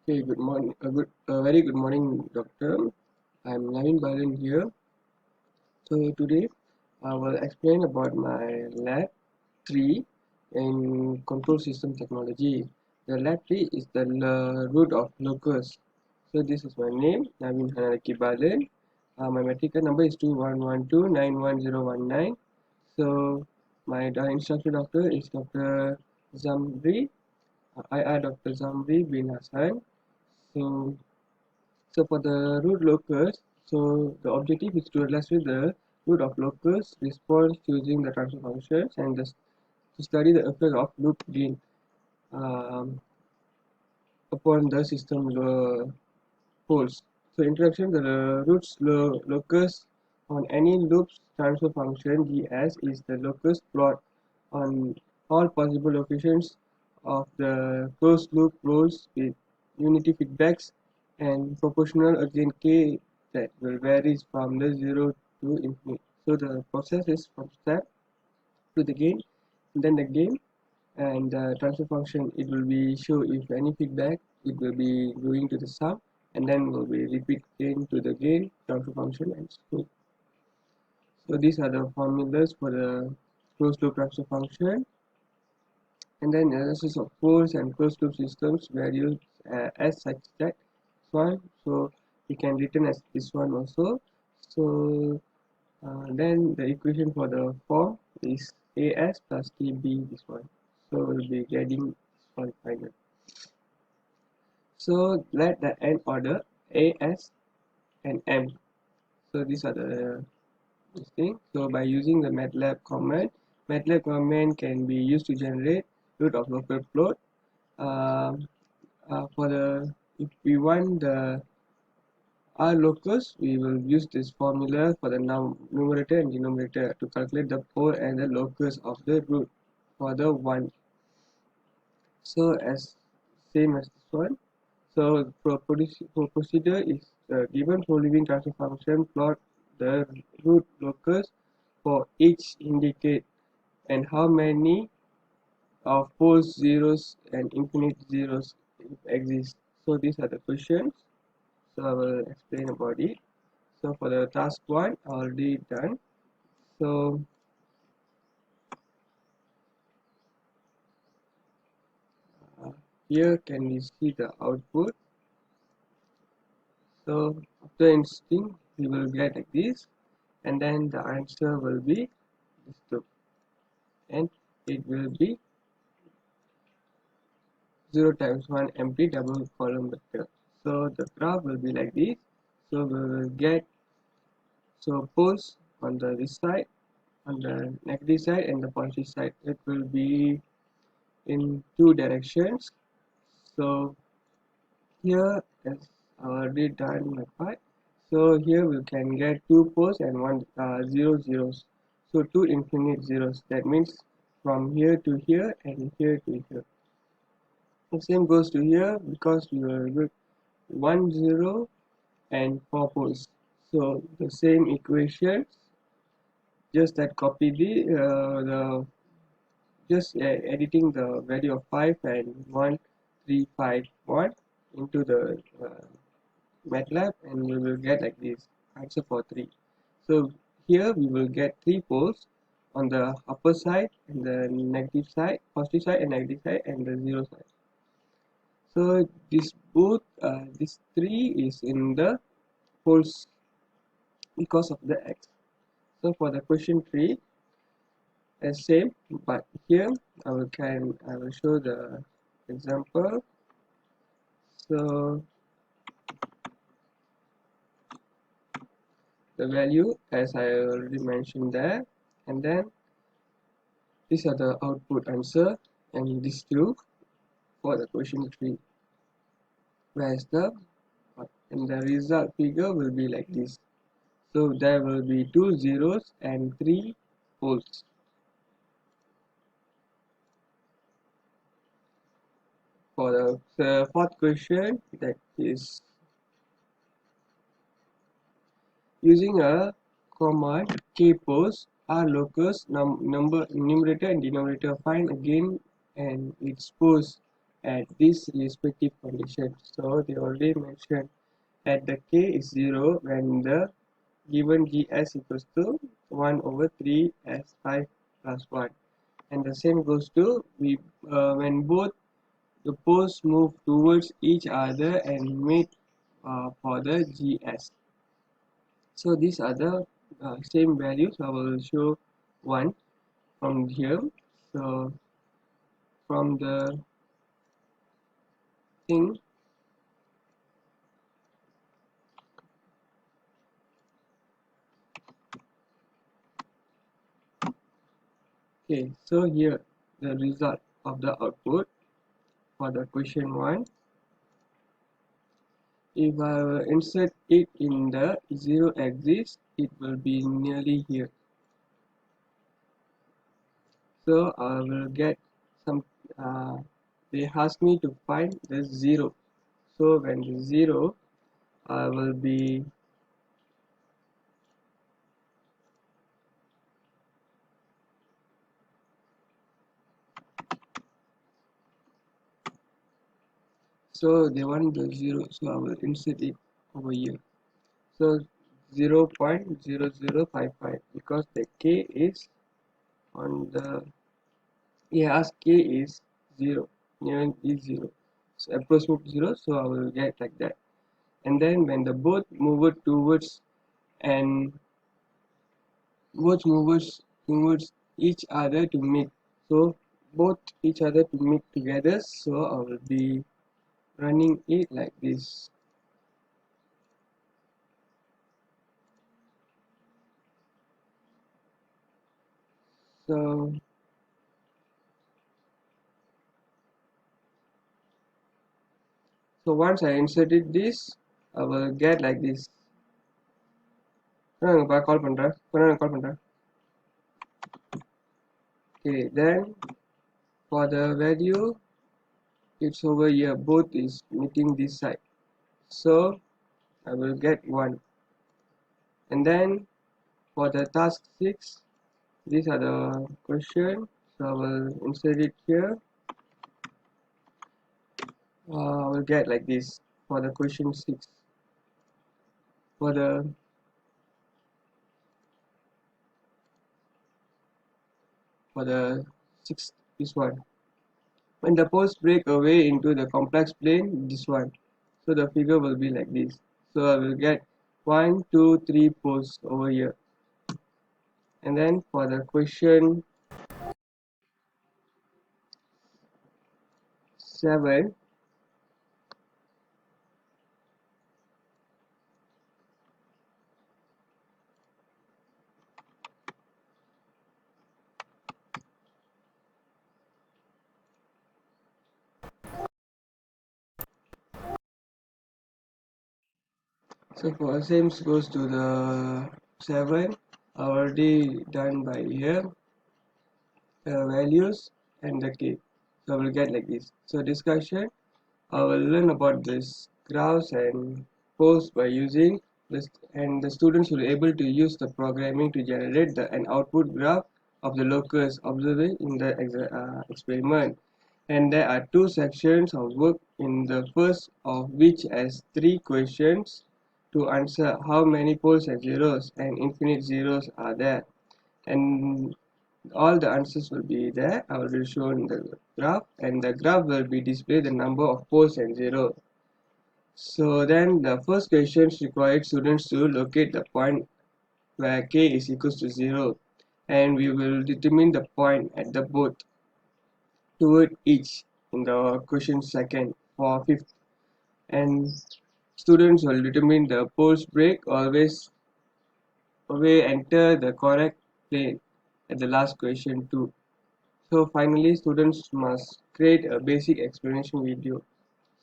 Okay, good morning. Very good morning, doctor. I'm Naavind Balan here. So today I will explain about my lab 3 in control system technology. The lab 3 is the root of locus. So this is my name, Naavind Balan. My medical number is 2112911019. So my instructor doctor is Dr. Zamri. I Dr. Zamri bin Hassan. So So for the root locus, so the objective is to illustrate the root of locus response using the transfer functions and to study the effect of loop gain um, upon the system poles. So introduction, the roots locus on any loop's transfer function ds is the locus plot on all possible locations of the closed loop rules with unity feedbacks and proportional again k that will varies from the 0 to infinite. So the process is from step to the gain, then the gain and the transfer function it will be show if any feedback it will be going to the sum and then will be repeat gain to the gain transfer function and so. So these are the formulas for the closed loop transfer function. And then analysis of closed and closed loop systems values as such that one, so we can written as this one also. So then the equation for the form is as plus tb this one, so we'll be getting this one final. So let the n order as and m. So these are the this thing. So by using the MATLAB command can be used to generate root of local float. Um, for the if we want the R locus, we will use this formula for the numerator and denominator to calculate the pole and the locus of the root for the one. So as same as this one. So procedure is given Poliving transfer function plot the root locus for each indicate and how many of poles zeros and infinite zeros exist. So these are the questions. So I will explain about it. So for the task 1 already done. So uh, here can we see the output. So after instinct we will get like this and then the answer will be this two and it will be 0 times 1 empty double column vector. So the graph will be like this. So we will get so poles on the this side, on the negative side and the positive side. It will be in two directions. So here as already done my part. So here we can get two poles and one zero zeros. So two infinite zeros. That means from here to here and here to here. The same goes to here because we will get 1 0 and 4 poles. So the same equation, just that copy the just editing the value of 5 and 1351 into the MATLAB and we will get like this answer for 3. So here we will get 3 poles on the upper side and the negative side, positive side and negative side and the 0 side. So this 3 is in the poles because of the x. So for the question 3 as same, but here I will show the example. So the value as I already mentioned there, and then these are the output answer and these two for the question 3. Whereas and the result figure will be like this. So there will be 2 zeros and 3 poles. For the fourth question, that is using a command kpos r locus numerator and denominator find again and its pose at this respective condition. So they already mentioned at the k is 0 when the given gs equals to 1 over 3 s5 plus 1, and the same goes to when both the poles move towards each other and meet for the gs. So these are the same values. I will show one from here. So from the thing, okay, so here the result of the output for the question 1. If I will insert it in the 0 axis, it will be nearly here. So I will get some, they ask me to find the 0. So when the 0, I will be, so they want the 0, so I will insert it over here. So 0.0055, because the k is on the, as k is 0, near is 0, so approximate 0, so I will get like that. And then when the both move towards and towards each other to meet, so both each other to meet together, so I will be running it like this. So once I inserted this, I will get like this. Call பண்றேன். Okay, then for the value, it's over here, both is meeting this side, so I will get 1. And then for the task 6, these are the question, so I will insert it here. I will get like this for the question 6. For the 6th, this one, when the poles break away into the complex plane, this one, so the figure will be like this. So I will get 1 2 3 poles over here. And then for the question 7, so for same goes to the 7, already done by here, the values and the k, so I will get like this. So discussion, I will learn about this graphs and posts by using this, and the students will be able to use the programming to generate an output graph of the locus observed in the experiment. And there are 2 sections of work, in the first of which has 3 questions to answer: how many poles and zeros and infinite zeros are there, and all the answers will be there. I will show in the graph, and the graph will be display the number of poles and zero. So then the first question required students to locate the point where k is equals to 0, and we will determine the point at the both toward each in the question second. For fifth, and students will determine the poles break always enter the correct plane at the last question too. So finally, students must create a basic explanation video.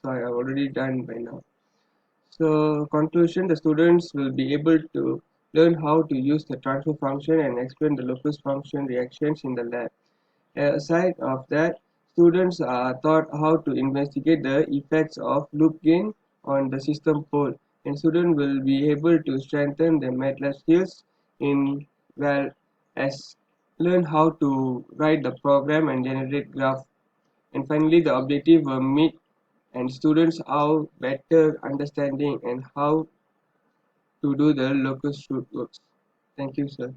So I have already done by now. So conclusion, the students will be able to learn how to use the transfer function and explain the locus function reactions in the lab. Aside of that, students are taught how to investigate the effects of loop gain on the system pole, and students will be able to strengthen their MATLAB skills in, well as learn how to write the program and generate graph. And finally, the objective were meet and students have better understanding and how to do the locus root works. Thank you, sir.